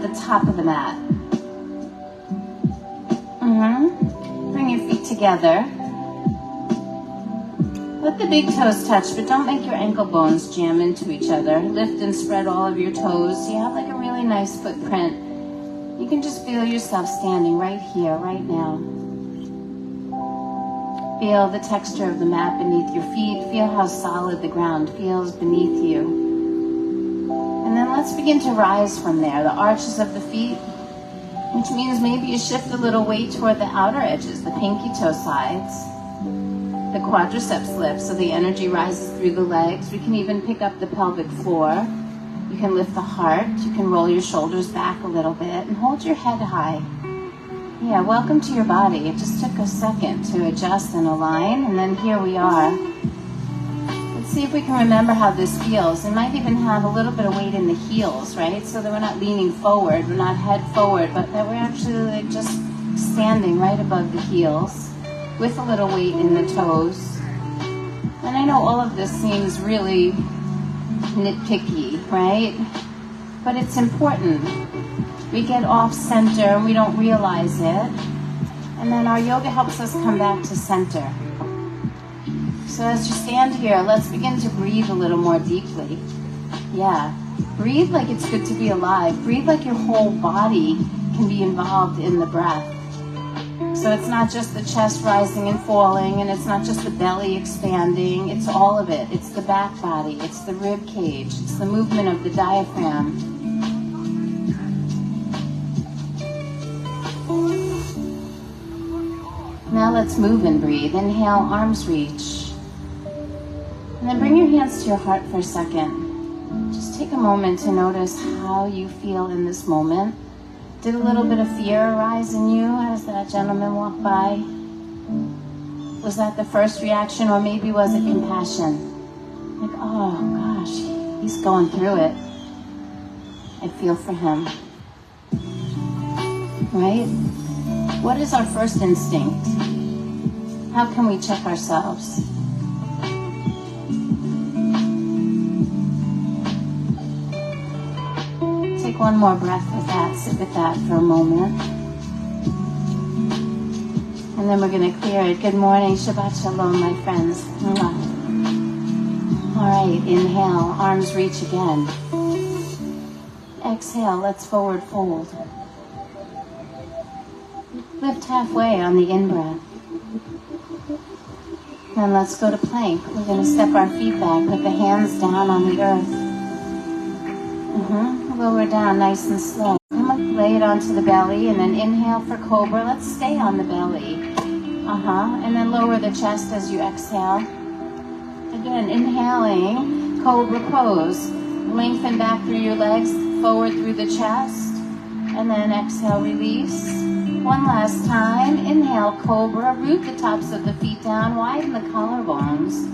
the top of the mat. Bring your feet together. Let the big toes touch, but don't make your ankle bones jam into each other. Lift and spread all of your toes. You have like a really nice footprint. You can just feel yourself standing right here, right now. Feel the texture of the mat beneath your feet. Feel how solid the ground feels beneath you. And then let's begin to rise from there. The arches of the feet, which means maybe you shift a little weight toward the outer edges, the pinky toe sides. The quadriceps lift, so the energy rises through the legs. We can even pick up the pelvic floor. You can lift the heart. You can roll your shoulders back a little bit and hold your head high. Yeah, welcome to your body. It just took a second to adjust and align, and then here we are. Let's see if we can remember how this feels. It might even have a little bit of weight in the heels, right? So that we're not leaning forward, we're not head forward, but that we're actually like just standing right above the heels with a little weight in the toes. And I know all of this seems really nitpicky, right? But it's important. We get off center and we don't realize it. And then our yoga helps us come back to center. So as you stand here, let's begin to breathe a little more deeply. Yeah, breathe like it's good to be alive. Breathe like your whole body can be involved in the breath. So it's not just the chest rising and falling, and it's not just the belly expanding, it's all of it. It's the back body, it's the rib cage, it's the movement of the diaphragm. Now let's move and breathe. Inhale, arms reach. And then bring your hands to your heart for a second. Just take a moment to notice how you feel in this moment. Did a little bit of fear arise in you as that gentleman walked by? Was that the first reaction, or maybe was it compassion? Like, oh gosh, he's going through it. I feel for him. Right? What is our first instinct? How can we check ourselves? Take one more breath with that, sit with that for a moment. And then we're going to clear it. Good morning, Shabbat Shalom, my friends. All right, inhale, arms reach again. Exhale, let's forward fold. Lift halfway on the in-breath. Then let's go to plank. We're going to step our feet back, put the hands down on the earth. Lower down nice and slow. Come up, lay it onto the belly, and then inhale for cobra. Let's stay on the belly. And then lower the chest as you exhale. Again, inhaling, cobra pose. Lengthen back through your legs, forward through the chest. And then exhale, release. One last time. Inhale, cobra. Root the tops of the feet down. Widen the collarbones.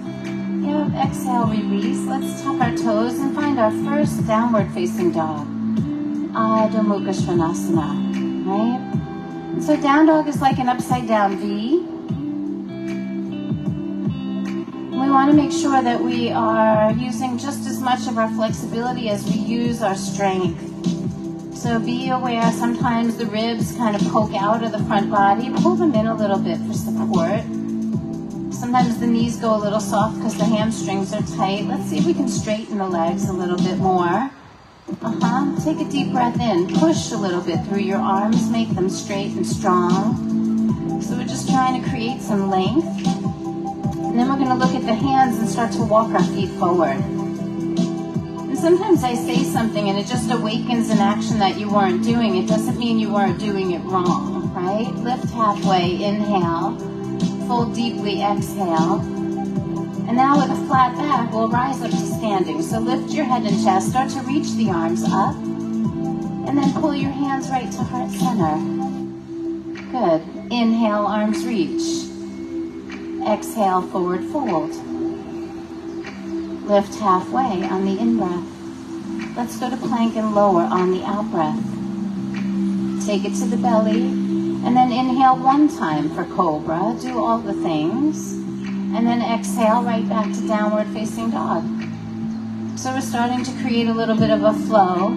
Yep, exhale, release. Let's tuck our toes and find our first downward facing dog. Adho Mukha Svanasana, right? And so down dog is like an upside down V. We want to make sure that we are using just as much of our flexibility as we use our strength. So be aware, sometimes the ribs kind of poke out of the front body. Pull them in a little bit for support. Sometimes the knees go a little soft because the hamstrings are tight. Let's see if we can straighten the legs a little bit more. Take a deep breath in. Push a little bit through your arms. Make them straight and strong. So we're just trying to create some length. And then we're going to look at the hands and start to walk our feet forward. And sometimes I say something and it just awakens an action that you weren't doing. It doesn't mean you weren't doing it wrong, right? Lift halfway, inhale. Fold deeply, exhale. And now with a flat back, we'll rise up to standing. So lift your head and chest, start to reach the arms up. And then pull your hands right to heart center. Good. Inhale, arms reach. Exhale, forward fold. Lift halfway on the in-breath. Let's go to plank and lower on the out-breath. Take it to the belly, and then inhale one time for cobra. Do all the things. And then exhale right back to downward facing dog. So we're starting to create a little bit of a flow.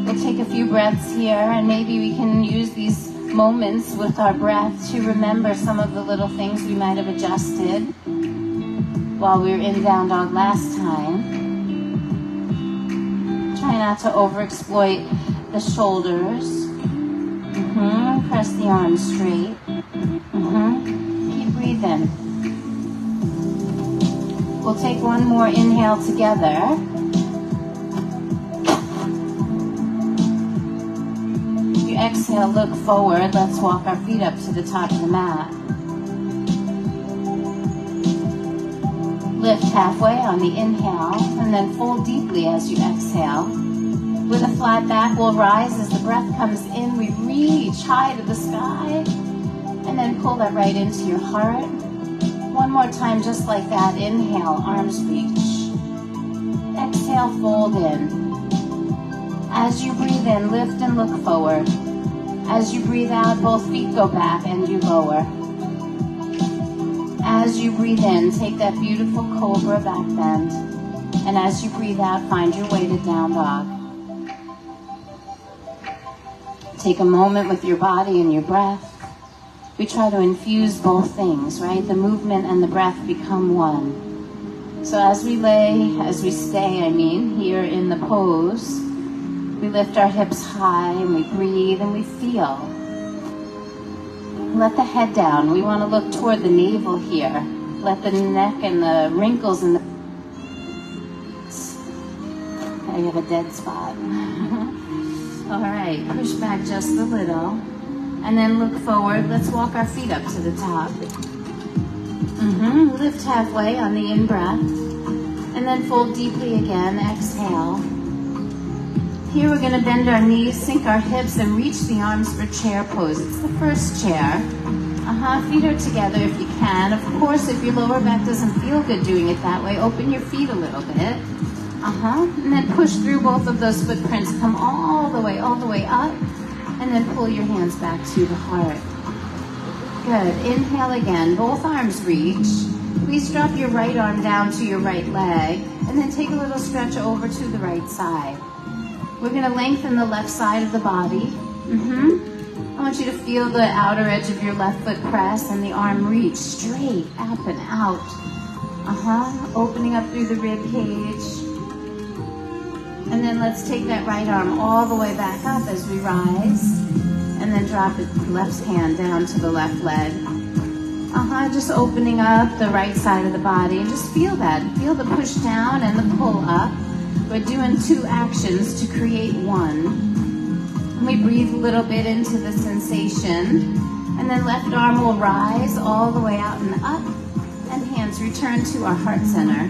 The We'll take a few breaths here, and maybe we can use these moments with our breath to remember some of the little things we might have adjusted while we were in down dog last time. Try not to overexploit the shoulders. Press the arms straight. Keep breathing. We'll take one more inhale together. You exhale, look forward. Let's walk our feet up to the top of the mat. Lift halfway on the inhale, and then fold deeply as you exhale. With a flat back, we'll rise as the breath comes in. We reach high to the sky, and then pull that right into your heart. One more time, just like that. Inhale, arms reach. Exhale, fold in. As you breathe in, lift and look forward. As you breathe out, both feet go back and you lower. As you breathe in, take that beautiful cobra back bend. And as you breathe out, find your way to down dog. Take a moment with your body and your breath. We try to infuse both things, right? The movement and the breath become one. So as we stay here in the pose, we lift our hips high and we breathe and we feel. Let the head down. We want to look toward the navel here. Let the neck and the wrinkles in the... I have a dead spot. All right, push back just a little. And then look forward. Let's walk our feet up to the top. Lift halfway on the in-breath. And then fold deeply again. Exhale. Here we're going to bend our knees, sink our hips, and reach the arms for chair pose. It's the first chair. Feet are together if you can. Of course, if your lower back doesn't feel good doing it that way, open your feet a little bit. And then push through both of those footprints. Come all the way up. And then pull your hands back to the heart. Good. Inhale again. Both arms reach. Please drop your right arm down to your right leg. And then take a little stretch over to the right side. We're going to lengthen the left side of the body. I want you to feel the outer edge of your left foot press and the arm reach straight up and out. Opening up through the rib cage. And then let's take that right arm all the way back up as we rise. And then drop the left hand down to the left leg. Just opening up the right side of the body. And just feel that. Feel the push down and the pull up. We're doing two actions to create one. We breathe a little bit into the sensation. And then left arm will rise all the way out and up. And hands return to our heart center.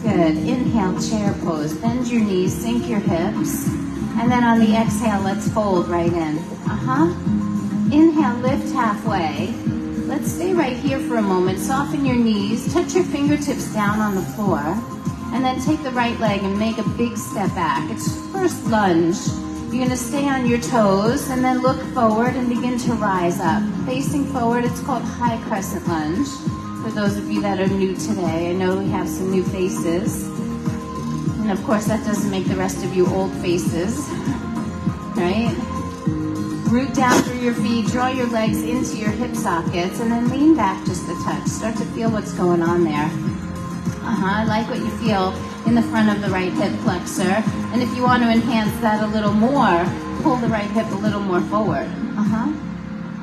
Good. Inhale, chair pose. Bend your knees, sink your hips. And then on the exhale, let's fold right in. Inhale, lift halfway. Let's stay right here for a moment. Soften your knees. Touch your fingertips down on the floor. And then take the right leg and make a big step back. It's first lunge. You're going to stay on your toes and then look forward and begin to rise up. Facing forward, it's called high crescent lunge. For those of you that are new today, I know we have some new faces. And of course, that doesn't make the rest of you old faces, right? Root down through your feet, draw your legs into your hip sockets, and then lean back just a touch. Start to feel what's going on there. I like what you feel in the front of the right hip flexor. And if you want to enhance that a little more, pull the right hip a little more forward.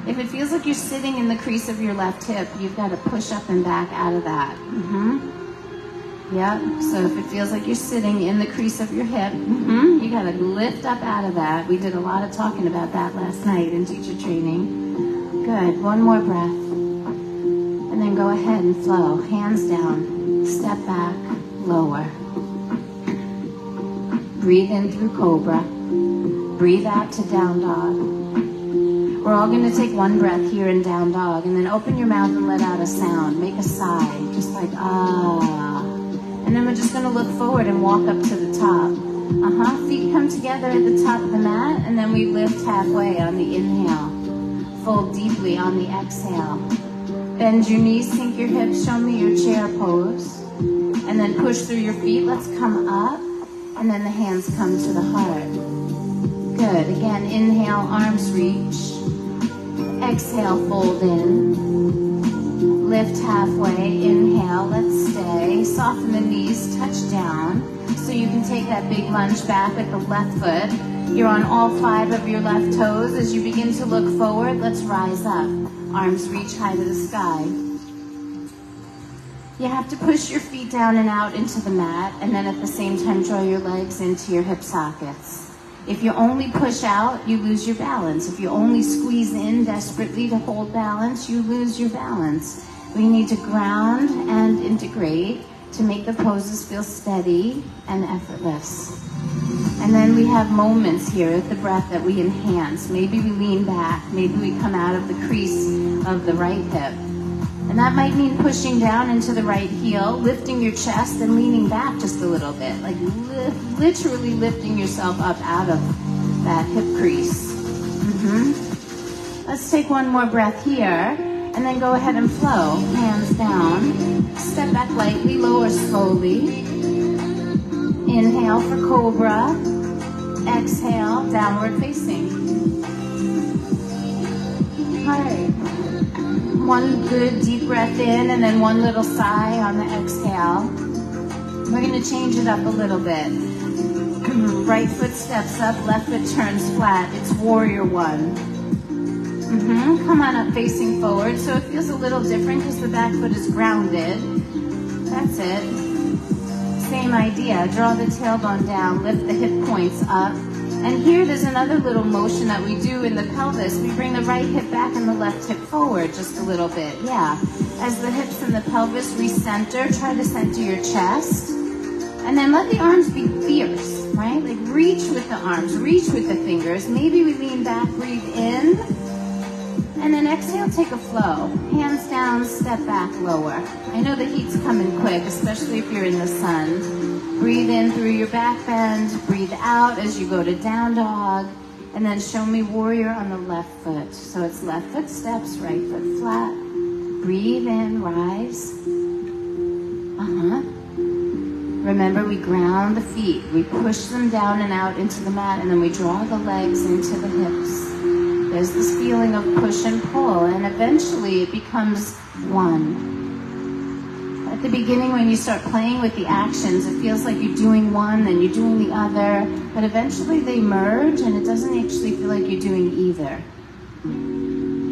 If it feels like you're sitting in the crease of your left hip, you've got to push up and back out of that. Yep. So if it feels like you're sitting in the crease of your hip, you got to lift up out of that. We did a lot of talking about that last night in teacher training. Good. One more breath. And then go ahead and flow. Hands down. Step back. Lower. Breathe in through cobra. Breathe out to down dog. We're all going to take one breath here in down dog, and then open your mouth and let out a sound. Make a sigh, just like ah. And then we're just going to look forward and walk up to the top. Feet come together at the top of the mat, and then we lift halfway on the inhale. Fold deeply on the exhale. Bend your knees, sink your hips, show me your chair pose. And then push through your feet. Let's come up, and then the hands come to the heart. Good. Again, inhale, arms reach. Exhale, fold in. Lift halfway, inhale, let's stay. Soften the knees, touch down. So you can take that big lunge back with the left foot. You're on all 5 of your left toes. As you begin to look forward, let's rise up. Arms reach high to the sky. You have to push your feet down and out into the mat, and then at the same time draw your legs into your hip sockets. If you only push out, you lose your balance. If you only squeeze in desperately to hold balance, you lose your balance. We need to ground and integrate to make the poses feel steady and effortless. And then we have moments here with the breath that we enhance. Maybe we lean back. Maybe we come out of the crease of the right hip. And that might mean pushing down into the right heel, lifting your chest and leaning back just a little bit. Like literally lifting yourself up out of that hip crease. Let's take one more breath here. And then go ahead and flow. Hands down. Step back lightly, lower slowly. Inhale for cobra. Exhale, downward facing. All right. One good deep breath in and then one little sigh on the exhale. We're going to change it up a little bit. Right foot steps up, left foot turns flat. It's warrior 1. Come on up facing forward. So it feels a little different because the back foot is grounded. That's it. Same idea. Draw the tailbone down, lift the hip points up. And here there's another little motion that we do in the pelvis. We bring the right hip back and the left hip forward just a little bit. Yeah. As the hips and the pelvis recenter, try to center your chest. And then let the arms be fierce, right? Like reach with the arms, reach with the fingers. Maybe we lean back, breathe in. And then exhale, take a flow. Hands down, step back, lower. I know the heat's coming quick, especially if you're in the sun. Breathe in through your back bend. Breathe out as you go to down dog. And then show me warrior on the left foot. So it's left foot steps, right foot flat. Breathe in, rise. Remember, we ground the feet. We push them down and out into the mat, and then we draw the legs into the hips. There's this feeling of push and pull, and eventually it becomes one. At the beginning, when you start playing with the actions, it feels like you're doing one, then you're doing the other, but eventually they merge, and it doesn't actually feel like you're doing either.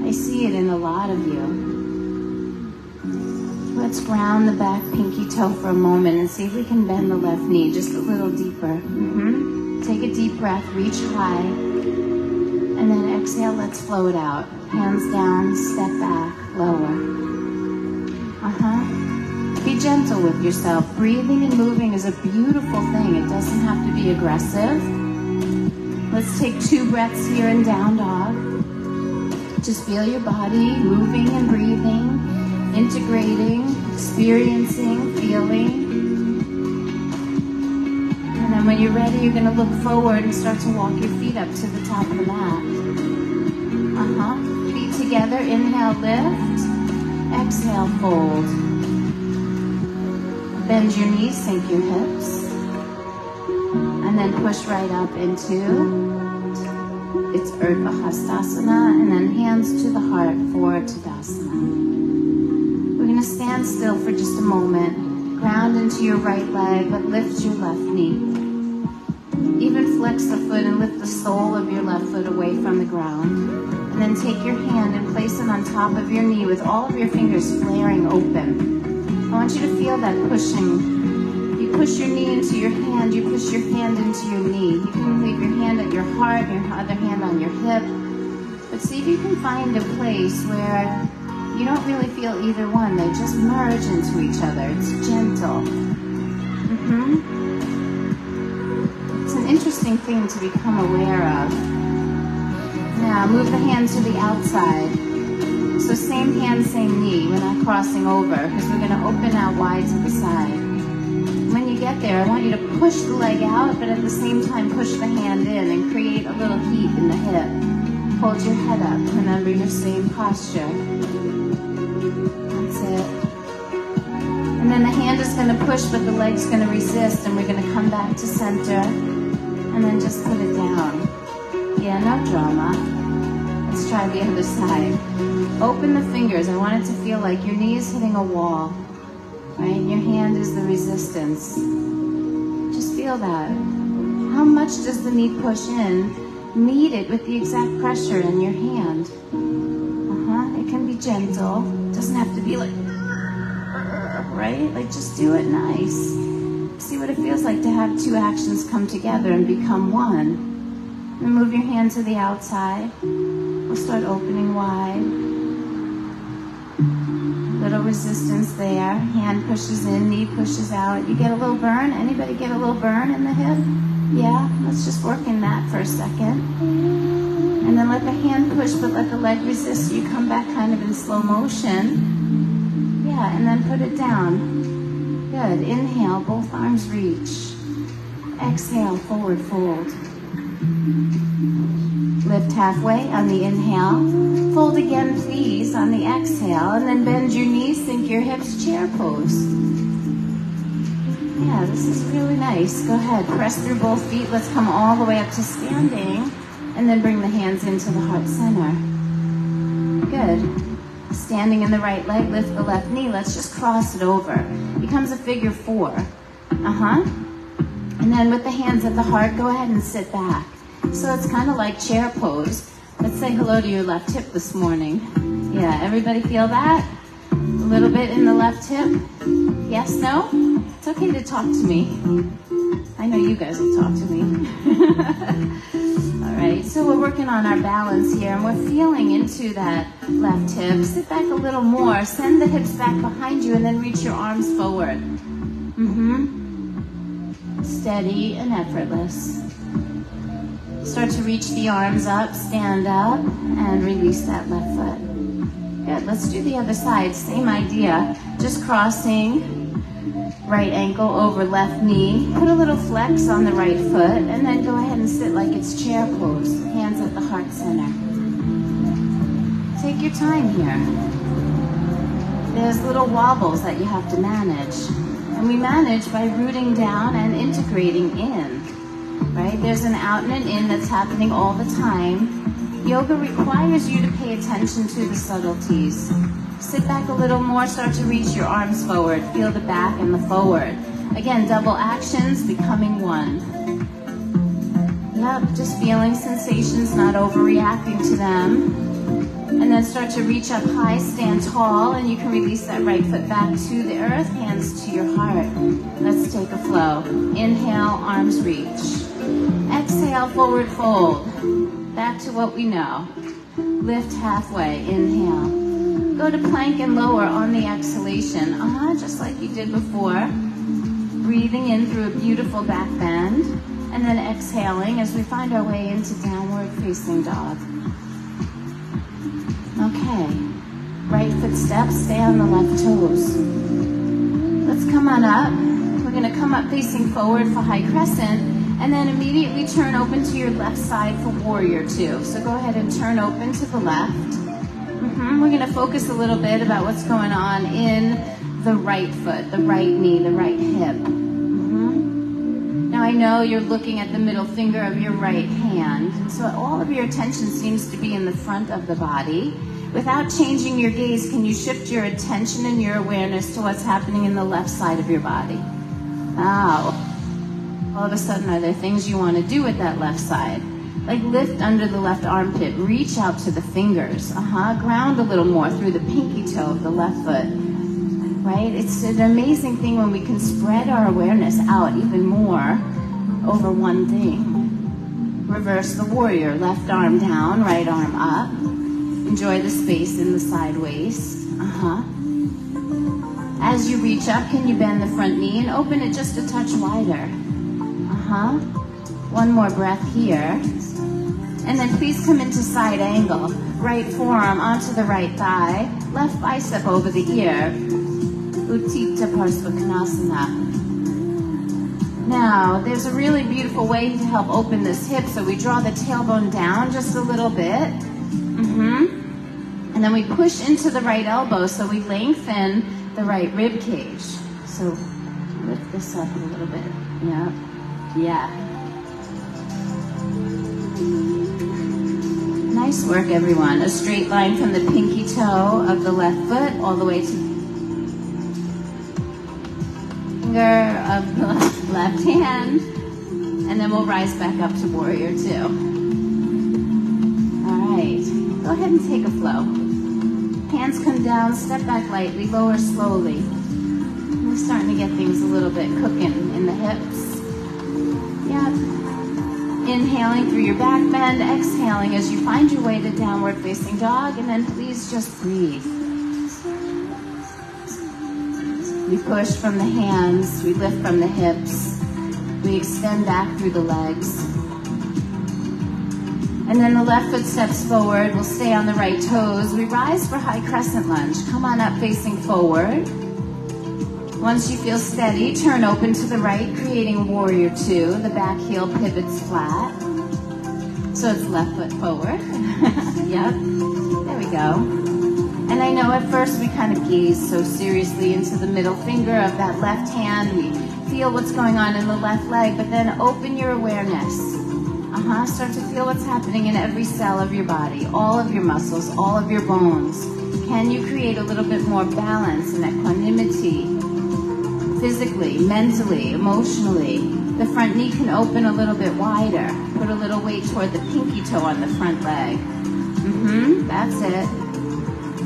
I see it in a lot of you. Let's ground the back pinky toe for a moment and see if we can bend the left knee just a little deeper. Take a deep breath, reach high. And then exhale, let's flow it out. Hands down, step back, lower. Be gentle with yourself. Breathing and moving is a beautiful thing. It doesn't have to be aggressive. Let's take 2 breaths here in down dog. Just feel your body moving and breathing, integrating, experiencing, feeling. And then when you're ready, you're going to look forward and start to walk your feet up to the top of the mat. Feet together, inhale, lift. Exhale, fold. Bend your knees, sink your hips. And then push right up into, it's Urdhva Hastasana, and then hands to the heart for Tadasana. We're going to stand still for just a moment. Ground into your right leg, but lift your left knee. Even flex the foot and lift the sole of your left foot away from the ground. And then take your hand and place it on top of your knee with all of your fingers flaring open. I want you to feel that pushing. You push your knee into your hand, you push your hand into your knee. You can leave your hand at your heart, your other hand on your hip. But see if you can find a place where you don't really feel either one. They just merge into each other. It's gentle. It's an interesting thing to become aware of. Now, move the hand to the outside. So same hand, same knee. We're not crossing over because we're going to open out wide to the side. When you get there, I want you to push the leg out, but at the same time push the hand in and create a little heat in the hip. Hold your head up. Remember your same posture. That's it. And then the hand is going to push, but the leg's going to resist, and we're going to come back to center, and then just put it down. Let's try the other side. Open the fingers. I want it to feel like your knee is hitting a wall, right? And your hand is the resistance. Just feel that. How much does the knee push in? Meet it with the exact pressure in your hand. It can be gentle. It doesn't have to be like, right? Like, just do it nice. See what it feels like to have two actions come together and become one. And move your hand to the outside. We'll start opening wide. Little resistance there. Hand pushes in, knee pushes out. You get a little burn? Anybody get a little burn in the hip? Yeah, let's just work in that for a second. And then let the hand push, but let the leg resist. So you come back kind of in slow motion. Yeah, and then put it down. Good. Inhale, both arms reach. Exhale, forward fold. Lift halfway on the inhale. Fold again, please, on the exhale. And then bend your knees, sink your hips, chair pose. Yeah, this is really nice. Go ahead, press through both feet. Let's come all the way up to standing. And then bring the hands into the heart center. Good. Standing in the right leg, lift the left knee. Let's just cross it over. Becomes a figure four. And then with the hands at the heart, go ahead and sit back. So it's kind of like chair pose. Let's say hello to your left hip this morning. Yeah, everybody feel that? A little bit in the left hip? Yes, no? It's okay to talk to me. I know you guys will talk to me. All right, so we're working on our balance here, and we're feeling into that left hip. Sit back a little more. Send the hips back behind you, and then reach your arms forward. Steady and effortless. Start to reach the arms up, stand up, and release that left foot. Good, let's do the other side. Same idea, just crossing right ankle over left knee. Put a little flex on the right foot, and then go ahead and sit like it's chair pose. Hands at the heart center. Take your time here. There's little wobbles that you have to manage. And we manage by rooting down and integrating in. Right? There's an out and an in that's happening all the time. Yoga requires you to pay attention to the subtleties. Sit back a little more, start to reach your arms forward. Feel the back and the forward. Again, double actions, becoming one. Yep, just feeling sensations, not overreacting to them. And then start to reach up high, stand tall, and you can release that right foot back to the earth, hands to your heart. Let's take a flow. Inhale, arms reach. Exhale, forward fold. Back to what we know. Lift halfway, inhale. Go to plank and lower on the exhalation. Just like you did before. Breathing in through a beautiful back bend. And then exhaling as we find our way into downward facing dog. Okay. Right foot steps, stay on the left toes. Let's come on up. We're going to come up facing forward for high crescent. And then immediately turn open to your left side for warrior two. So go ahead and turn open to the left. We're going to focus a little bit about what's going on in the right foot, the right knee, the right hip. Now I know you're looking at the middle finger of your right hand. And so all of your attention seems to be in the front of the body. Without changing your gaze, can you shift your attention and your awareness to what's happening in the left side of your body? Wow. All of a sudden, are there things you want to do with that left side? Like lift under the left armpit, reach out to the fingers. Ground a little more through the pinky toe of the left foot. Right? It's an amazing thing when we can spread our awareness out even more over one thing. Reverse the warrior, left arm down, right arm up. Enjoy the space in the side waist. As you reach up, can you bend the front knee and open it just a touch wider? One more breath here. And then please come into side angle. Right forearm onto the right thigh. Left bicep over the ear. Utthita Parsvakonasana. Now, there's a really beautiful way to help open this hip. So we draw the tailbone down just a little bit. And then we push into the right elbow. So we lengthen the right rib cage. So lift this up a little bit. Yep. Yeah. Nice work, everyone. A straight line from the pinky toe of the left foot all the way to the finger of the left hand. And then we'll rise back up to warrior two. All right. Go ahead and take a flow. Hands come down, step back lightly, lower slowly. We're starting to get things a little bit cooking in the hips. Yeah. Inhaling through your back bend, exhaling as you find your way to downward facing dog, and then please just breathe. We push from the hands, we lift from the hips, we extend back through the legs. And then the left foot steps forward, we'll stay on the right toes. We rise for high crescent lunge. Come on up facing forward. Once you feel steady, turn open to the right, creating warrior two. The back heel pivots flat. So it's left foot forward. Yep, there we go. And I know at first we kind of gaze so seriously into the middle finger of that left hand. We feel what's going on in the left leg, but then open your awareness. Start to feel what's happening in every cell of your body, all of your muscles, all of your bones. Can you create a little bit more balance and equanimity? Physically, mentally, emotionally. The front knee can open a little bit wider. Put a little weight toward the pinky toe on the front leg. That's it.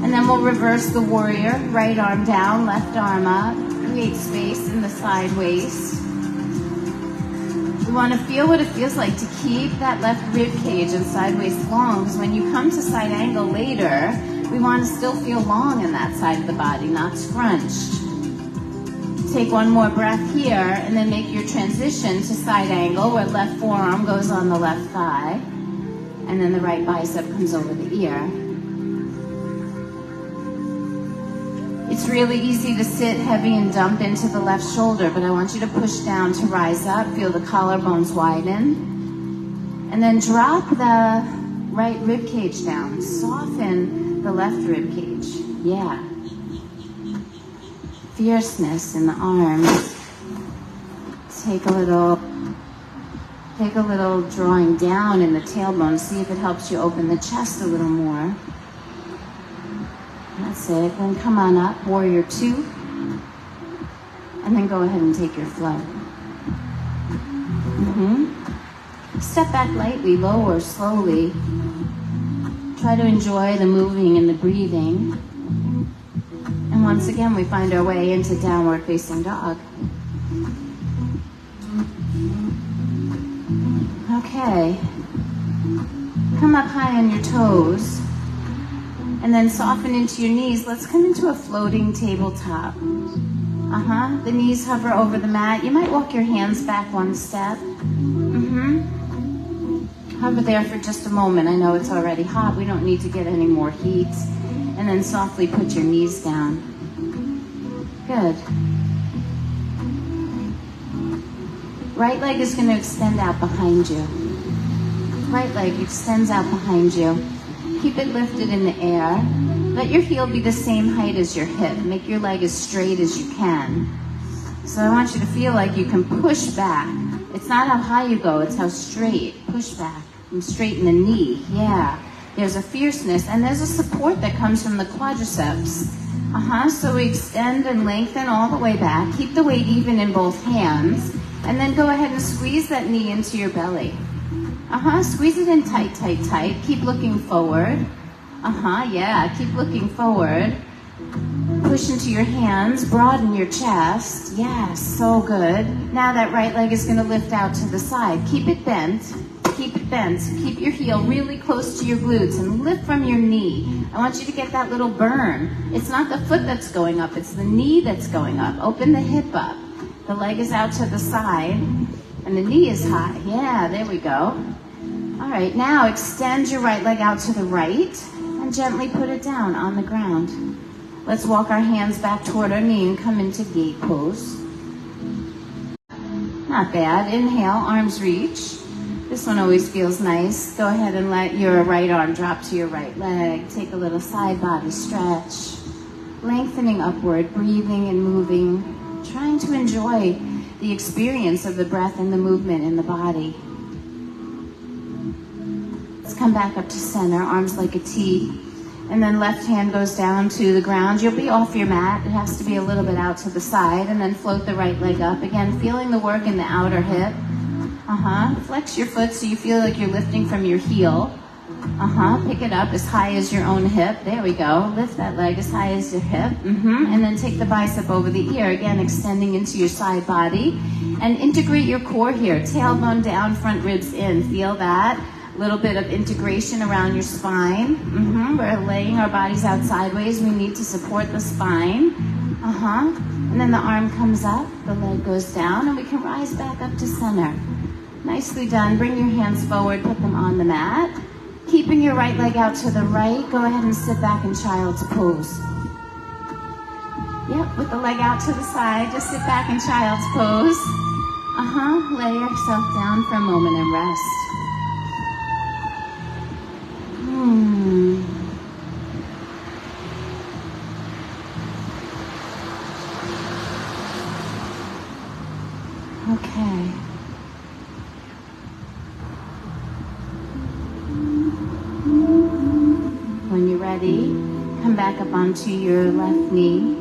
And then we'll reverse the warrior. Right arm down, left arm up. Create space in the side waist. We want to feel what it feels like to keep that left rib cage and side waist long, because when you come to side angle later, we want to still feel long in that side of the body, not scrunched. Take one more breath here, and then make your transition to side angle, where left forearm goes on the left thigh, and then the right bicep comes over the ear. It's really easy to sit heavy and dump into the left shoulder, but I want you to push down to rise up. Feel the collarbones widen. And then drop the right rib cage down. Soften the left rib cage. Yeah. Fierceness in the arms. Take a little drawing down in the tailbone. See if it helps you open the chest a little more. That's it. Then come on up, warrior two. And then go ahead and take your flow. Step back lightly, lower slowly. Try to enjoy the moving and the breathing. And once again, we find our way into downward facing dog. Okay. Come up high on your toes. And then soften into your knees. Let's come into a floating tabletop. The knees hover over the mat. You might walk your hands back one step. Hover there for just a moment. I know it's already hot. We don't need to get any more heat. And then softly put your knees down. Good. Right leg is going to extend out behind you. Right leg extends out behind you. Keep it lifted in the air. Let your heel be the same height as your hip. Make your leg as straight as you can. So I want you to feel like you can push back. It's not how high you go, it's how straight. Push back and straighten the knee. Yeah. There's a fierceness and there's a support that comes from the quadriceps. So we extend and lengthen all the way back. Keep the weight even in both hands. And then go ahead and squeeze that knee into your belly. Squeeze it in tight, tight, tight. Keep looking forward. Yeah, keep looking forward. Push into your hands, broaden your chest. Yeah, so good. Now that right leg is gonna lift out to the side. Keep it bent, keep it bent. Keep your heel really close to your glutes and lift from your knee. I want you to get that little burn. It's not the foot that's going up, it's the knee that's going up. Open the hip up. The leg is out to the side and the knee is high. Yeah, there we go. All right, now extend your right leg out to the right and gently put it down on the ground. Let's walk our hands back toward our knee and come into gate pose. Not bad. Inhale, arms reach. This one always feels nice. Go ahead and let your right arm drop to your right leg. Take a little side body stretch. Lengthening upward, breathing and moving. Trying to enjoy the experience of the breath and the movement in the body. Let's come back up to center, arms like a T. And then left hand goes down to the ground. You'll be off your mat. It has to be a little bit out to the side. And then float the right leg up. Again, feeling the work in the outer hip. Flex your foot so you feel like you're lifting from your heel. Pick it up as high as your own hip. There we go. Lift that leg as high as your hip. And then take the bicep over the ear. Again, extending into your side body. And integrate your core here. Tailbone down, front ribs in. Feel that? A little bit of integration around your spine. We're laying our bodies out sideways. We need to support the spine. And then the arm comes up, the leg goes down, and we can rise back up to center. Nicely done. Bring your hands forward, put them on the mat. Keeping your right leg out to the right, go ahead and sit back in child's pose. Yep, with the leg out to the side, just sit back in child's pose. Lay yourself down for a moment and rest. Okay. When you're ready, come back up onto your left knee.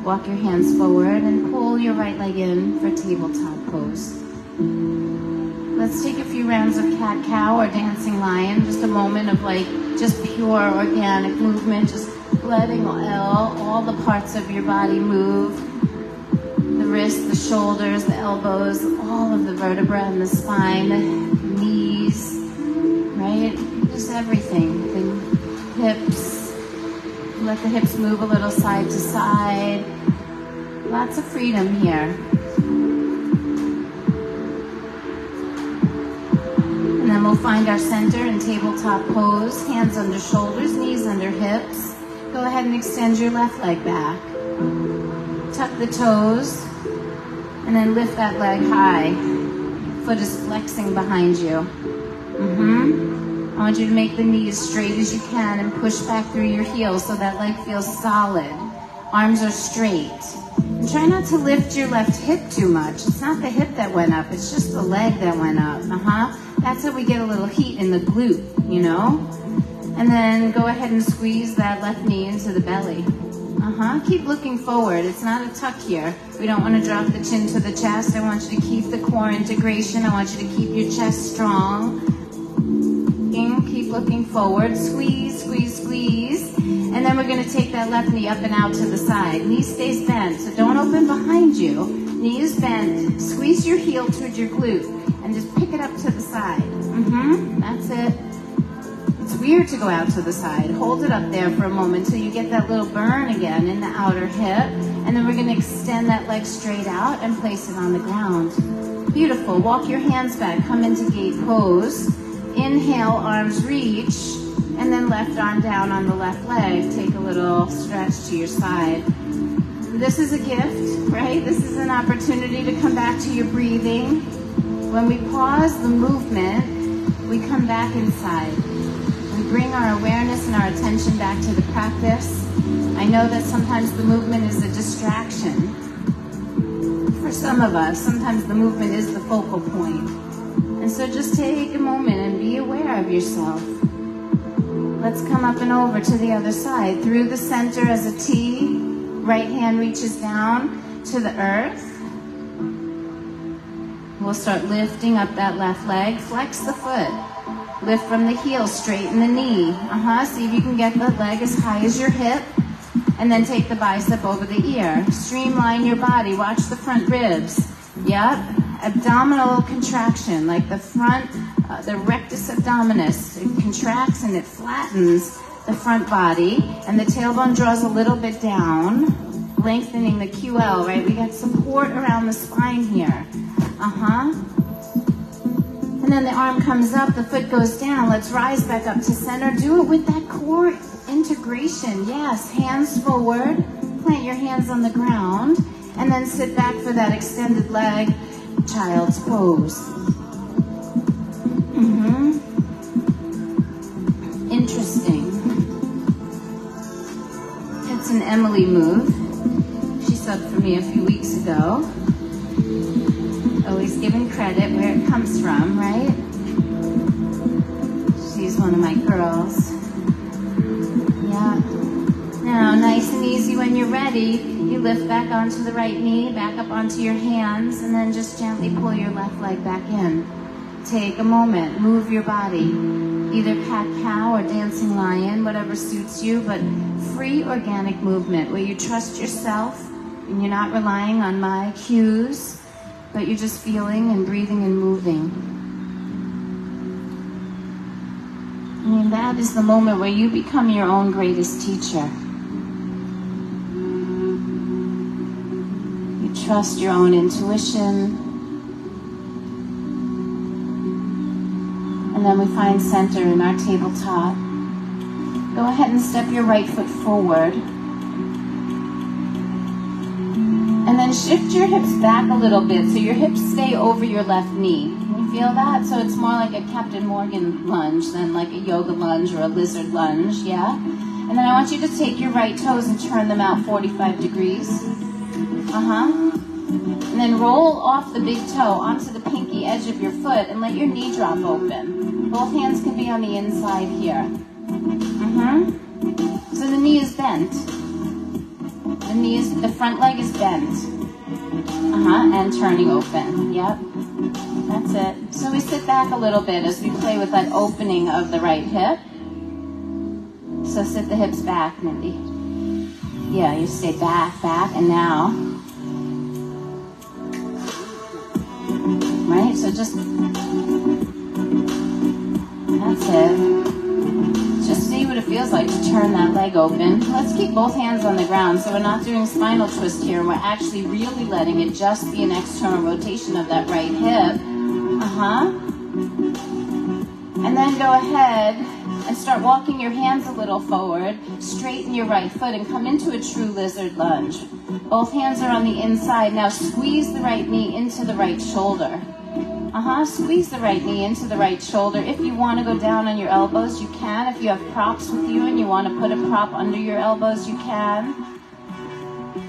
Walk your hands forward and pull your right leg in for tabletop pose. Let's take a few rounds of cat-cow or dancing lion. Just a moment of just pure organic movement, just letting all the parts of your body move. The wrists, the shoulders, the elbows, all of the vertebrae and the spine, the knees, right? Just everything. The hips. Let the hips move a little side to side. Lots of freedom here. And then we'll find our center in tabletop pose. Hands under shoulders, knees under hips. Go ahead and extend your left leg back. Tuck the toes. And then lift that leg high. Foot is flexing behind you. I want you to make the knee as straight as you can and push back through your heels so that leg feels solid. Arms are straight. And try not to lift your left hip too much. It's not the hip that went up, it's just the leg that went up. That's how we get a little heat in the glute, you know? And then go ahead and squeeze that left knee into the belly. Keep looking forward. It's not a tuck here. We don't want to drop the chin to the chest. I want you to keep the core integration. I want you to keep your chest strong. Keep looking forward. Squeeze, squeeze, squeeze. And then we're going to take that left knee up and out to the side. Knee stays bent, so don't open behind you. Knee is bent. Squeeze your heel towards your glute and just pick it up to the side. That's it. It's weird to go out to the side. Hold it up there for a moment till you get that little burn again in the outer hip. And then we're going to extend that leg straight out and place it on the ground. Beautiful. Walk your hands back. Come into gate pose. Inhale, arms reach. And then left arm down on the left leg. Take a little stretch to your side. This is a gift, right? This is an opportunity to come back to your breathing. When we pause the movement, we come back inside. We bring our awareness and our attention back to the practice. I know that sometimes the movement is a distraction. For some of us, sometimes the movement is the focal point. And so just take a moment and be aware of yourself. Let's come up and over to the other side. Through the center as a T, right hand reaches down to the earth. We'll start lifting up that left leg. Flex the foot. Lift from the heel, straighten the knee. See if you can get the leg as high as your hip. And then take the bicep over the ear. Streamline your body. Watch the front ribs. Yep. Abdominal contraction, like the front, the rectus abdominis. It contracts and it flattens the front body. And the tailbone draws a little bit down, lengthening the QL, right? We got support around the spine here. And then the arm comes up, the foot goes down. Let's rise back up to center. Do it with that core integration. Yes, hands forward. Plant your hands on the ground. And then sit back for that extended leg, child's pose. Interesting. It's an Emily move. She subbed for me a few weeks ago. Always giving credit where it comes from, right? She's one of my curls. Yeah. Now, nice and easy when you're ready, you lift back onto the right knee, back up onto your hands, and then just gently pull your left leg back in. Take a moment, move your body. Either cat-cow or dancing lion, whatever suits you, but free organic movement where you trust yourself and you're not relying on my cues, but you're just feeling and breathing and moving. I mean, that is the moment where you become your own greatest teacher. You trust your own intuition. And then we find center in our tabletop. Go ahead and step your right foot forward. And then shift your hips back a little bit so your hips stay over your left knee. You feel that? So it's more like a Captain Morgan lunge than like a yoga lunge or a lizard lunge, yeah? And then I want you to take your right toes and turn them out 45 degrees. And then roll off the big toe onto the pinky edge of your foot and let your knee drop open. Both hands can be on the inside here. So the knee is bent. The front leg is bent. And turning open. Yep. That's it. So we sit back a little bit as we play with that opening of the right hip. So sit the hips back, Mindy. Yeah, you stay back, and now. Right? So just, that's it. Just see what it feels like to turn that leg open. Let's keep both hands on the ground so we're not doing spinal twist here. We're actually really letting it just be an external rotation of that right hip. And then go ahead and start walking your hands a little forward. Straighten your right foot and come into a true lizard lunge. Both hands are on the inside. Now squeeze the right knee into the right shoulder. Squeeze the right knee into the right shoulder. If you want to go down on your elbows, you can. If you have props with you and you want to put a prop under your elbows, you can.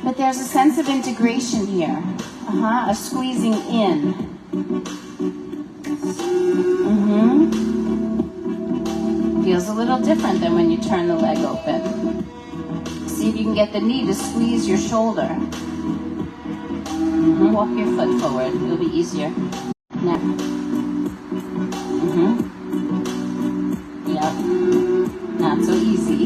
But there's a sense of integration here. A squeezing in. Feels a little different than when you turn the leg open. See if you can get the knee to squeeze your shoulder. Walk your foot forward. It'll be easier. Now. Yep. Not so easy.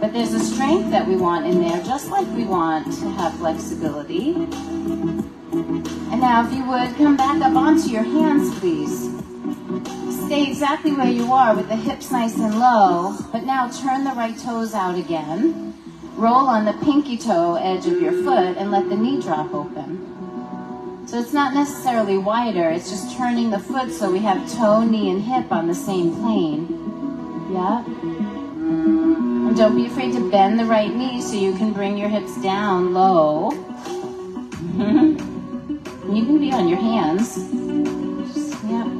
But there's a strength that we want in there, just like we want to have flexibility. And now if you would, come back up onto your hands, please. Stay exactly where you are with the hips nice and low, but now turn the right toes out again. Roll on the pinky toe edge of your foot and let the knee drop open. So it's not necessarily wider, it's just turning the foot so we have toe, knee, and hip on the same plane. Yeah. And don't be afraid to bend the right knee so you can bring your hips down low. You can be on your hands.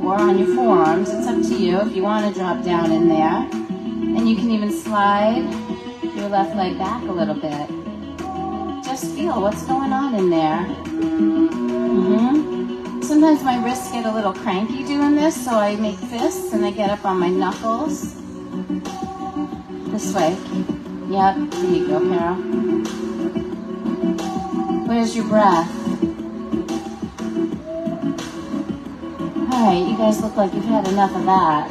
Or on your forearms. It's up to you if you want to drop down in there. And you can even slide your left leg back a little bit. Just feel what's going on in there. Sometimes my wrists get a little cranky doing this, so I make fists and I get up on my knuckles. This way. Yep, there you go, Carol. Where's your breath? Alright, you guys look like you've had enough of that.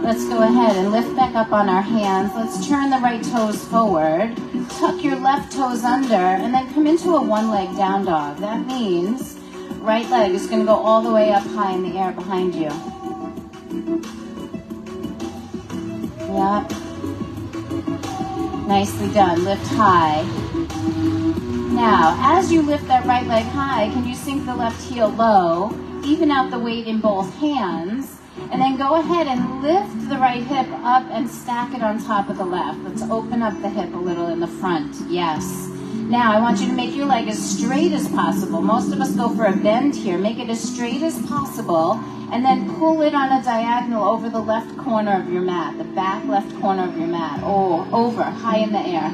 Let's go ahead and lift back up on our hands. Let's turn the right toes forward. Tuck your left toes under and then come into a one-leg down dog. That means right leg is going to go all the way up high in the air behind you. Yep. Nicely done. Lift high. Now, as you lift that right leg high, can you sink the left heel low? Even out the weight in both hands, and then go ahead and lift the right hip up and stack it on top of the left. Let's open up the hip a little in the front. Yes. Now I want you to make your leg as straight as possible. Most of us go for a bend here. Make it as straight as possible, and then pull it on a diagonal over the left corner of your mat, the back left corner of your mat. Oh, over, high in the air.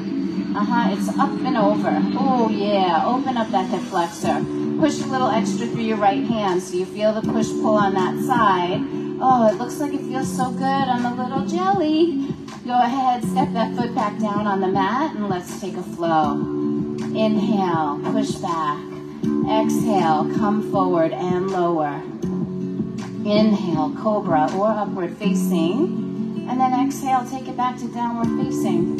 It's up and over. Oh yeah, open up that hip flexor. Push a little extra through your right hand so you feel the push-pull on that side. Oh, it looks like it feels so good on the little jelly. Go ahead, step that foot back down on the mat, and let's take a flow. Inhale, push back. Exhale, come forward and lower. Inhale, cobra or upward facing. And then exhale, take it back to downward facing.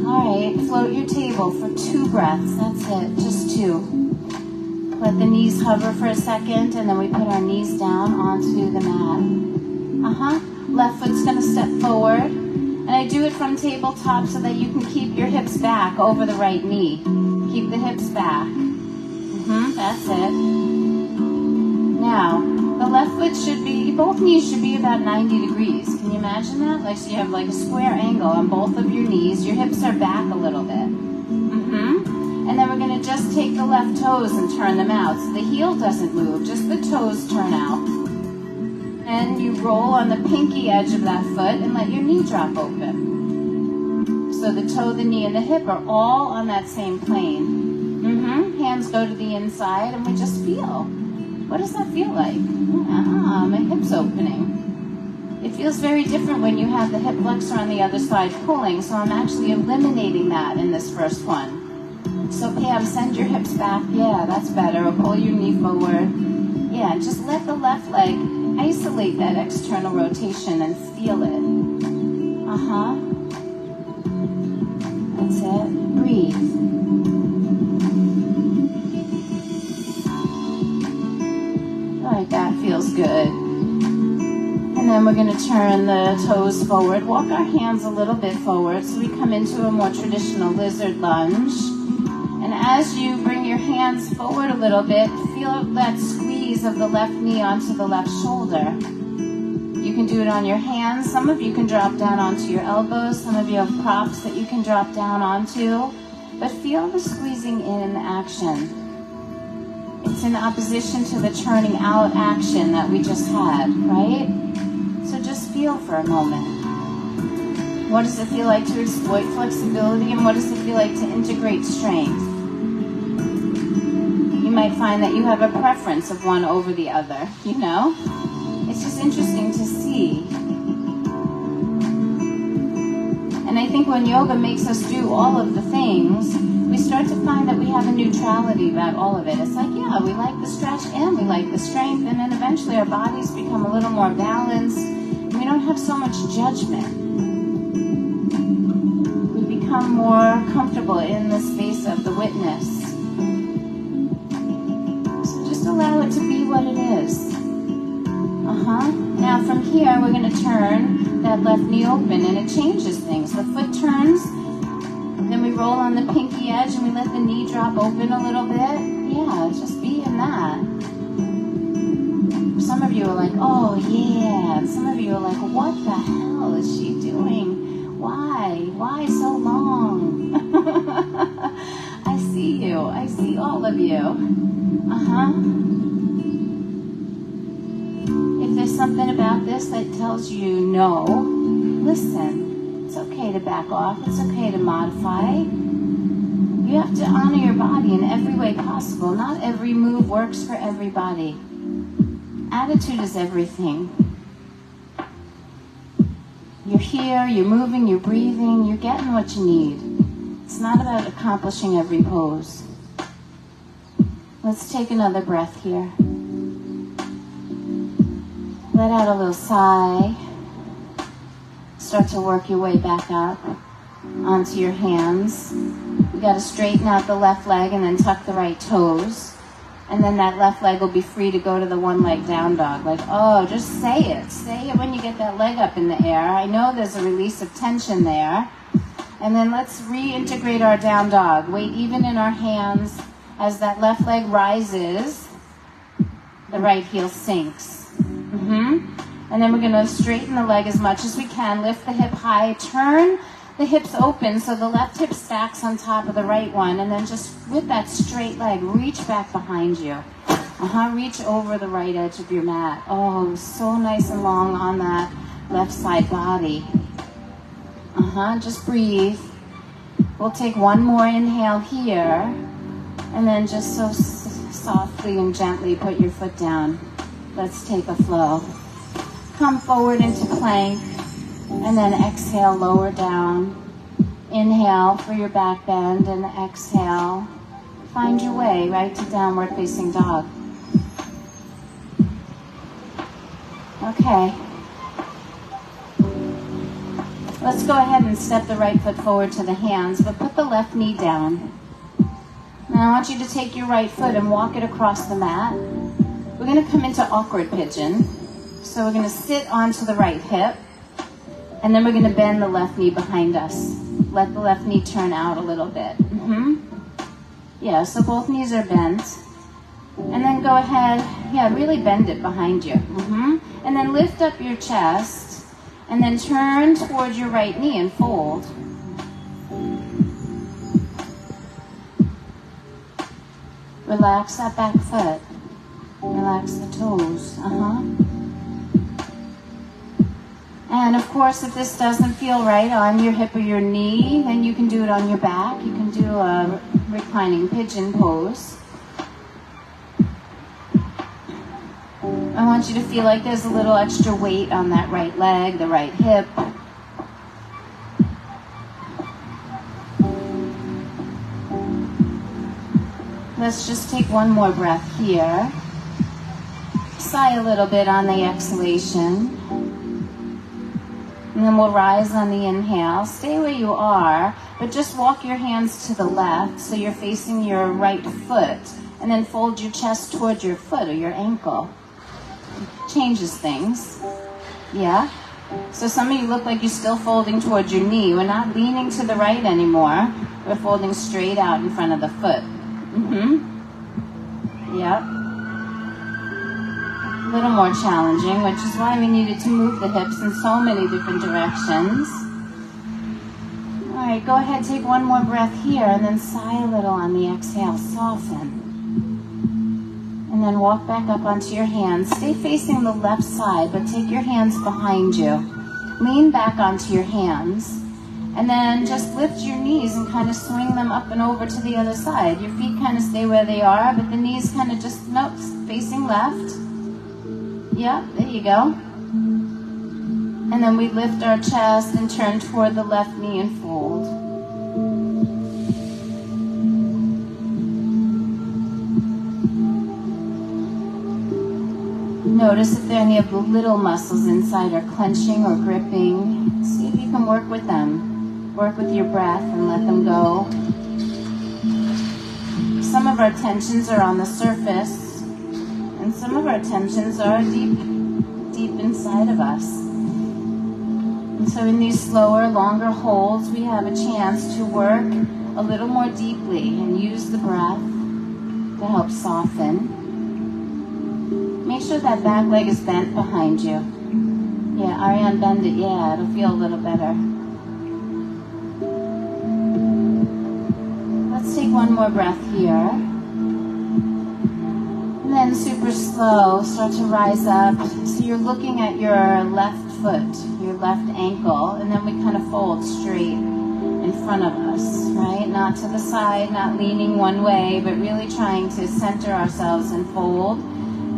All right, float your table for 2 breaths. That's it, just 2. Let the knees hover for a second, and then we put our knees down onto the mat. Left foot's gonna step forward. And I do it from tabletop so that you can keep your hips back over the right knee. Keep the hips back. That's it. Now, the left foot should be, both knees should be about 90 degrees. Can you imagine that? Like, so you have like a square angle on both of your knees. Your hips are back a little bit. And then we're going to just take the left toes and turn them out. So the heel doesn't move, just the toes turn out. And you roll on the pinky edge of that foot and let your knee drop open. So the toe, the knee, and the hip are all on that same plane. Hands go to the inside and we just feel. What does that feel like? My hip's opening. It feels very different when you have the hip flexor on the other side pulling, so I'm actually eliminating that in this first one. So Pam, send your hips back. Yeah, that's better. Or pull your knee forward. Yeah, just let the left leg isolate that external rotation and feel it. That's it. Breathe. All right, that feels good. And then we're going to turn the toes forward. Walk our hands a little bit forward so we come into a more traditional lizard lunge. And as you bring your hands forward a little bit, feel that squeeze of the left knee onto the left shoulder. You can do it on your hands. Some of you can drop down onto your elbows. Some of you have props that you can drop down onto. But feel the squeezing in action. It's in opposition to the turning out action that we just had, right? So just feel for a moment. What does it feel like to exploit flexibility, and what does it feel like to integrate strength? You might find that you have a preference of one over the other, you know? It's just interesting to see. And I think when yoga makes us do all of the things, we start to find that we have a neutrality about all of it. It's like, yeah, we like the stretch and we like the strength, and then eventually our bodies become a little more balanced. We don't have so much judgment. We become more comfortable in the space of the witness. So just allow it to be what it is. Now from here, we're going to turn that left knee open, and it changes things. The foot turns, then we roll on the pinky edge, and we let the knee drop open a little bit. Yeah, just be in that. Some of you are like, oh yeah. And some of you are like, what the hell is she doing? Why? Why so long? I see you. I see all of you. If there's something about this that tells you no, listen. It's okay to back off. It's okay to modify. You have to honor your body in every way possible. Not every move works for everybody. Attitude is everything. You're here, you're moving, you're breathing, you're getting what you need. It's not about accomplishing every pose. Let's take another breath here. Let out a little sigh. Start to work your way back up onto your hands. You got to straighten out the left leg and then tuck the right toes. And then that left leg will be free to go to the one leg down dog. Like, oh, just say it. Say it when you get that leg up in the air. I know there's a release of tension there. And then let's reintegrate our down dog. Weight even in our hands. As that left leg rises, the right heel sinks. And then we're going to straighten the leg as much as we can. Lift the hip high. Turn the hips open so the left hip stacks on top of the right one. And then just with that straight leg, reach back behind you. Reach over the right edge of your mat. Oh, so nice and long on that left side body. Just breathe. We'll take one more inhale here. And then just so softly and gently put your foot down. Let's take a flow. Come forward into plank, and then exhale, lower down. Inhale for your back bend, and exhale. Find your way right to downward facing dog. Okay. Let's go ahead and step the right foot forward to the hands, but put the left knee down. Now I want you to take your right foot and walk it across the mat. We're going to come into awkward pigeon. So we're going to sit onto the right hip, and then we're going to bend the left knee behind us. Let the left knee turn out a little bit. Yeah, so both knees are bent. And then go ahead, really bend it behind you. And then lift up your chest, and then turn towards your right knee and fold. Relax that back foot. Relax the toes. And of course, if this doesn't feel right on your hip or your knee, then you can do it on your back. You can do a reclining pigeon pose. I want you to feel like there's a little extra weight on that right leg, the right hip. Let's just take one more breath here. Sigh a little bit on the exhalation. And then we'll rise on the inhale. Stay where you are, but just walk your hands to the left so you're facing your right foot. And then fold your chest towards your foot or your ankle. Changes things. Yeah? So some of you look like you're still folding towards your knee. We're not leaning to the right anymore. We're folding straight out in front of the foot. Yep. A little more challenging, which is why we needed to move the hips in so many different directions. All right, go ahead, take one more breath here, and then sigh a little on the exhale, soften. And then walk back up onto your hands. Stay facing the left side, but take your hands behind you. Lean back onto your hands, and then just lift your knees and kind of swing them up and over to the other side. Your feet kind of stay where they are, but the knees kind of just, facing left. Yeah, there you go. And then we lift our chest and turn toward the left knee and fold. Notice if any of the little muscles inside are clenching or gripping. See if you can work with them. Work with your breath and let them go. Some of our tensions are on the surface. And some of our tensions are deep inside of us. And so in these slower, longer holds, we have a chance to work a little more deeply and use the breath to help soften. Make sure that back leg is bent behind you. Yeah, Ariane, bend it. Yeah, it'll feel a little better. Let's take one more breath here. And then super slow, start to rise up. So you're looking at your left foot, your left ankle, and then we kind of fold straight in front of us, right? Not to the side, not leaning one way, but really trying to center ourselves and fold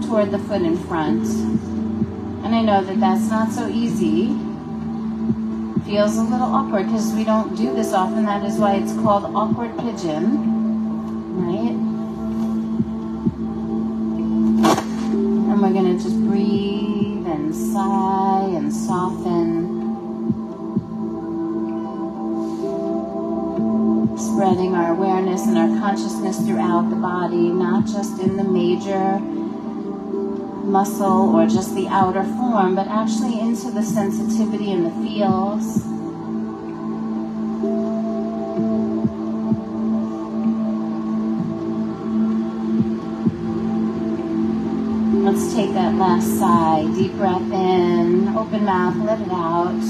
toward the foot in front. And I know that that's not so easy. Feels a little awkward because we don't do this often. That is why it's called awkward pigeon, right? And we're going to just breathe and sigh and soften. Spreading our awareness and our consciousness throughout the body, not just in the major muscle or just the outer form, but actually into the sensitivity and the feels. Let's take that last sigh. Deep breath in, open mouth, let it out.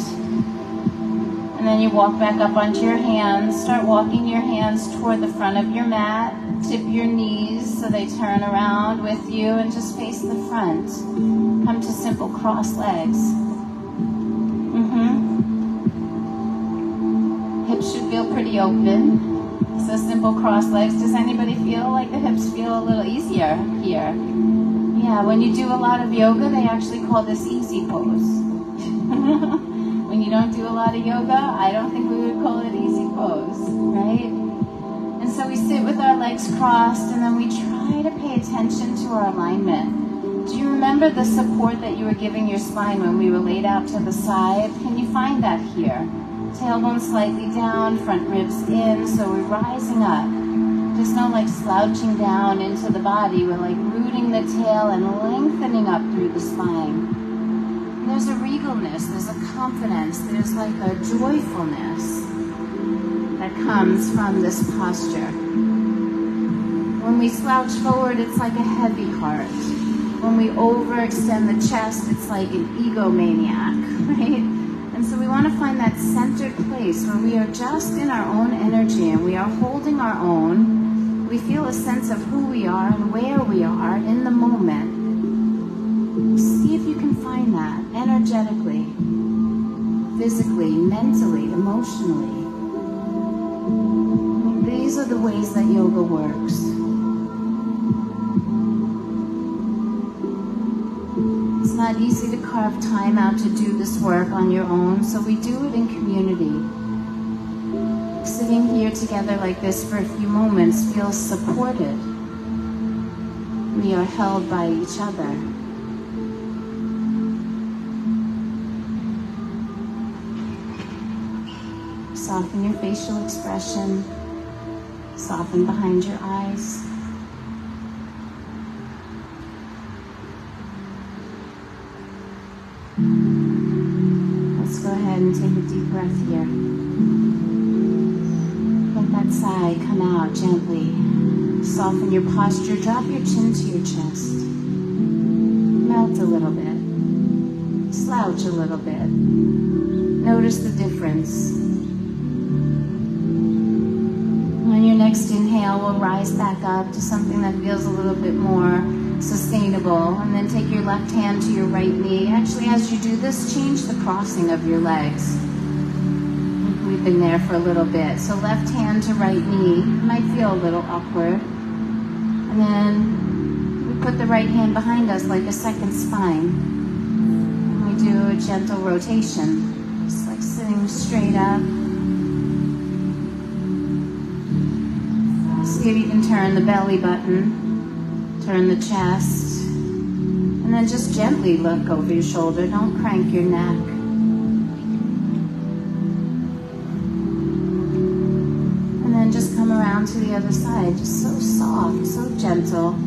And then you walk back up onto your hands. Start walking your hands toward the front of your mat. Tip your knees so they turn around with you and just face the front. Come to simple cross legs. Hips should feel pretty open. So simple crossed legs. Does anybody feel like the hips feel a little easier here? Yeah, when you do a lot of yoga, they actually call this easy pose. When you don't do a lot of yoga, I don't think we would call it easy pose, right? And so we sit with our legs crossed, and then we try to pay attention to our alignment. Do you remember the support that you were giving your spine when we were laid out to the side? Can you find that here? Tailbone slightly down, front ribs in, so we're rising up. There's no like slouching down into the body. We're like rooting the tail and lengthening up through the spine. And there's a regalness, there's a confidence, there's like a joyfulness that comes from this posture. When we slouch forward, it's like a heavy heart. When we overextend the chest, it's like an egomaniac, right? And so we want to find that centered place where we are just in our own energy and we are holding our own. We feel a sense of who we are and where we are in the moment. See if you can find that energetically, physically, mentally, emotionally. These are the ways that yoga works. It's not easy to carve time out to do this work on your own, so we do it in community. Sitting here together like this for a few moments feels supported. We are held by each other. Soften your facial expression. Soften behind your eyes. Let's go ahead and take a deep breath here. Let that sigh come out gently. Soften your posture. Drop your chin to your chest. Melt a little bit. Slouch a little bit. Notice the difference. On your next inhale, we'll rise back up to something that feels a little bit more sustainable. And then take your left hand to your right knee. Actually, as you do this, change the crossing of your legs. We've been there for a little bit. So left hand to right knee. Might feel a little awkward. And then we put the right hand behind us like a second spine. And we do a gentle rotation. Just like sitting straight up. See if you can turn the belly button, turn the chest, and then just gently look over your shoulder. Don't crank your neck. And then just come around to the other side, just so soft, so gentle.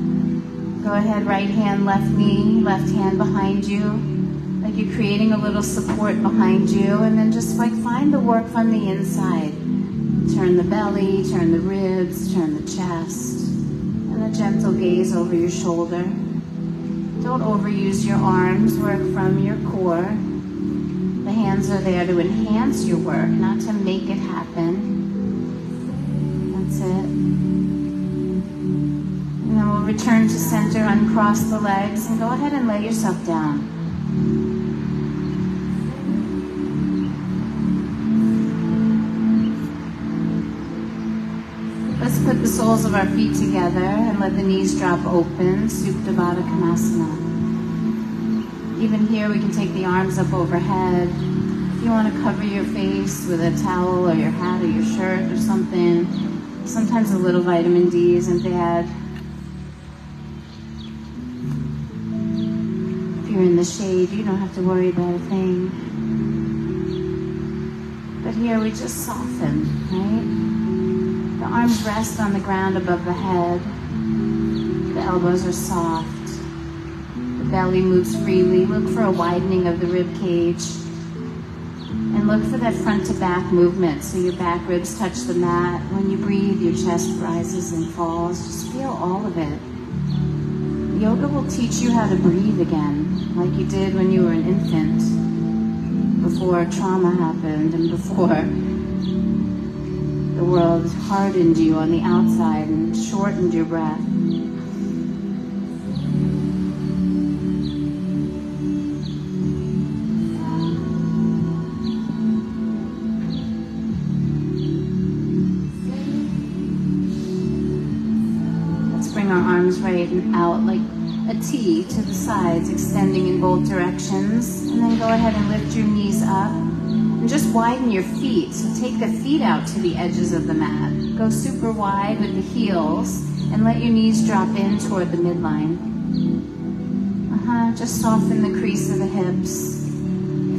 Go ahead, right hand, left knee, left hand behind you, like you're creating a little support behind you, and then just like find the work from the inside. Turn the belly, turn the ribs, turn the chest, and a gentle gaze over your shoulder. Don't overuse your arms, work from your core. The hands are there to enhance your work, not to make it happen. That's it. And then we'll return to center, uncross the legs, and go ahead and lay yourself down. Let's put the soles of our feet together and let the knees drop open, Supta Baddha Konasana. Even here, we can take the arms up overhead. If you want to cover your face with a towel or your hat or your shirt or something, sometimes a little vitamin D isn't bad. If you're in the shade, you don't have to worry about a thing. But here, we just soften, right? The arms rest on the ground above the head. The elbows are soft. The belly moves freely. Look for a widening of the rib cage. And look for that front to back movement so your back ribs touch the mat. When you breathe, your chest rises and falls. Just feel all of it. Yoga will teach you how to breathe again, like you did when you were an infant, before trauma happened and before the world hardened you on the outside and shortened your breath. out like a T to the sides, extending in both directions. And then go ahead and lift your knees up and just widen your feet. So take the feet out to the edges of the mat. Go super wide with the heels and let your knees drop in toward the midline. Just soften the crease of the hips.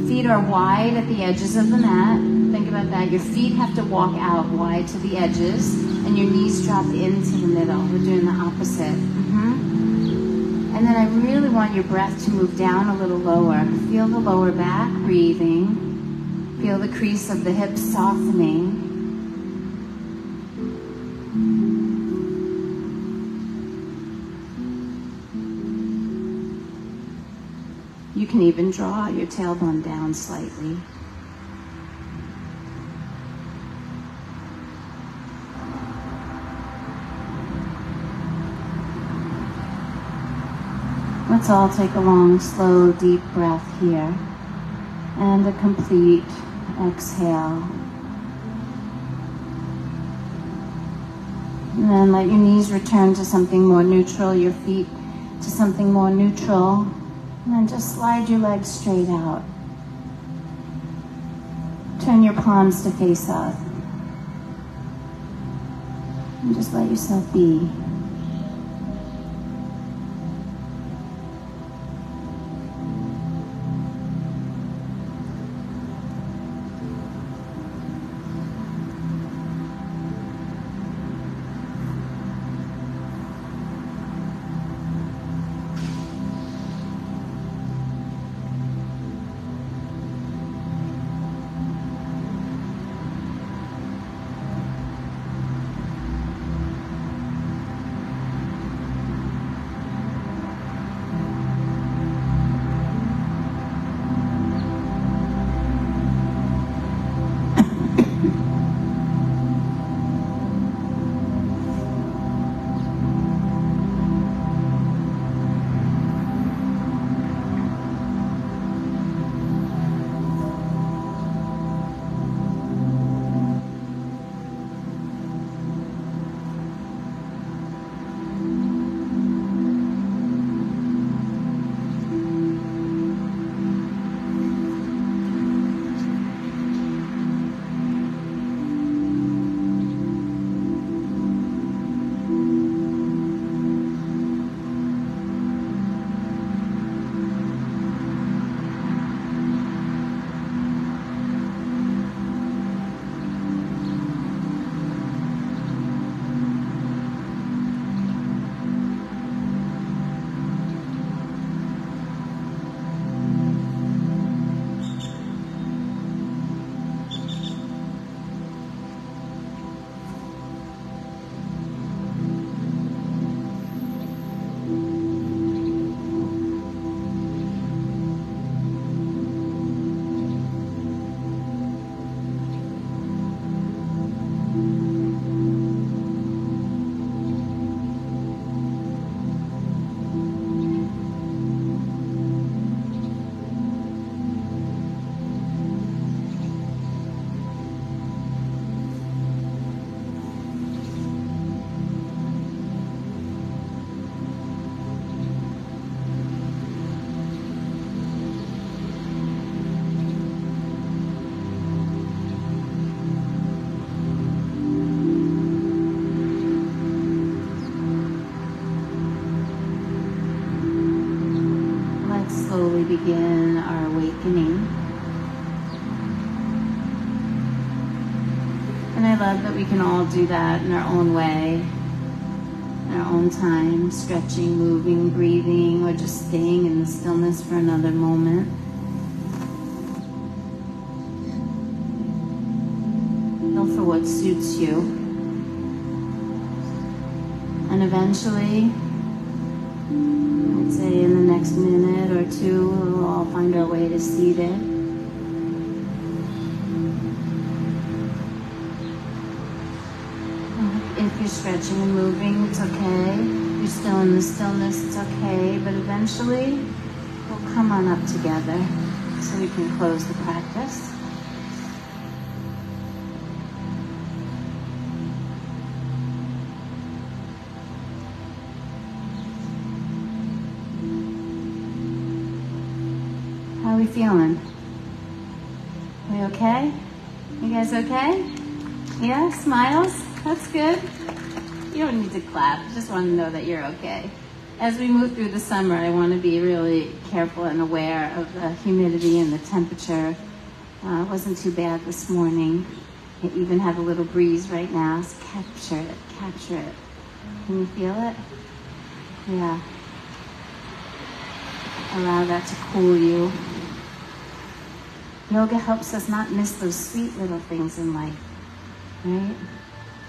Feet are wide at the edges of the mat. Think about that. Your feet have to walk out wide to the edges and your knees drop into the middle. We're doing the opposite. And then I really want your breath to move down a little lower. Feel the lower back breathing. Feel the crease of the hips softening. You can even draw your tailbone down slightly. Let's all take a long, slow, deep breath here. And a complete exhale. And then let your knees return to something more neutral, your feet to something more neutral. And then just slide your legs straight out. Turn your palms to face up. And just let yourself be. Slowly begin our awakening. And I love that we can all do that in our own way, in our own time, stretching, moving, breathing, or just staying in the stillness for another moment. Feel for what suits you. And eventually, I'd say in the next minute or two, we'll all find our way to seated. If you're stretching and moving, it's okay. If you're still in the stillness, it's okay. But eventually, we'll come on up together so we can close the practice. How are we feeling? We okay? You guys okay? Yeah, smiles? That's good. You don't need to clap, just want to know that you're okay. As we move through the summer, I want to be really careful and aware of the humidity and the temperature. It wasn't too bad this morning. It even have a little breeze right now, so capture it, capture it. Can you feel it? Yeah. Allow that to cool you. Yoga helps us not miss those sweet little things in life, right?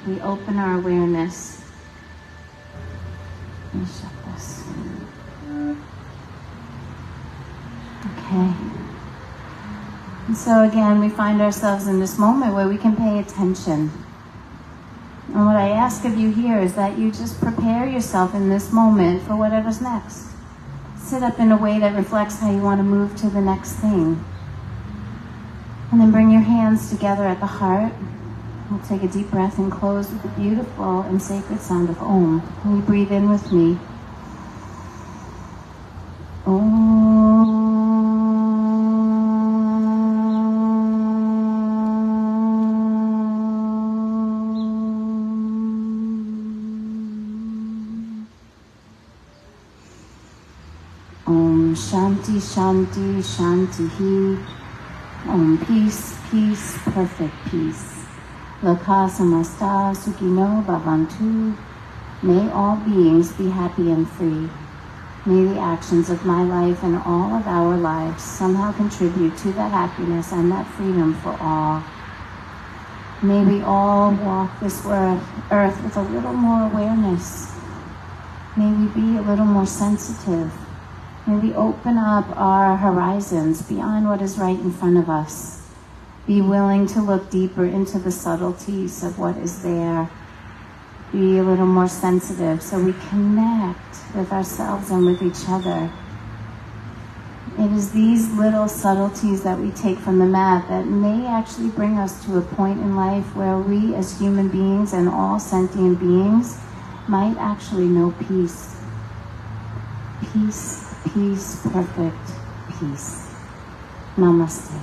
We open our awareness. Let me shut this. Okay. And so again, we find ourselves in this moment where we can pay attention. And what I ask of you here is that you just prepare yourself in this moment for whatever's next. Sit up in a way that reflects how you want to move to the next thing. And then bring your hands together at the heart. We'll take a deep breath and close with the beautiful and sacred sound of Om. Can you breathe in with me? Om. Om Shanti Shanti Shanti Hi. Om peace, peace, perfect peace. Loka samasta sukhino bhavantu. May all beings be happy and free. May the actions of my life and all of our lives somehow contribute to that happiness and that freedom for all. May we all walk this earth with a little more awareness. May we be a little more sensitive. May we open up our horizons beyond what is right in front of us. Be willing to look deeper into the subtleties of what is there. Be a little more sensitive so we connect with ourselves and with each other. It is these little subtleties that we take from the mat that may actually bring us to a point in life where we as human beings and all sentient beings might actually know peace. Peace. Peace, perfect peace. Namaste.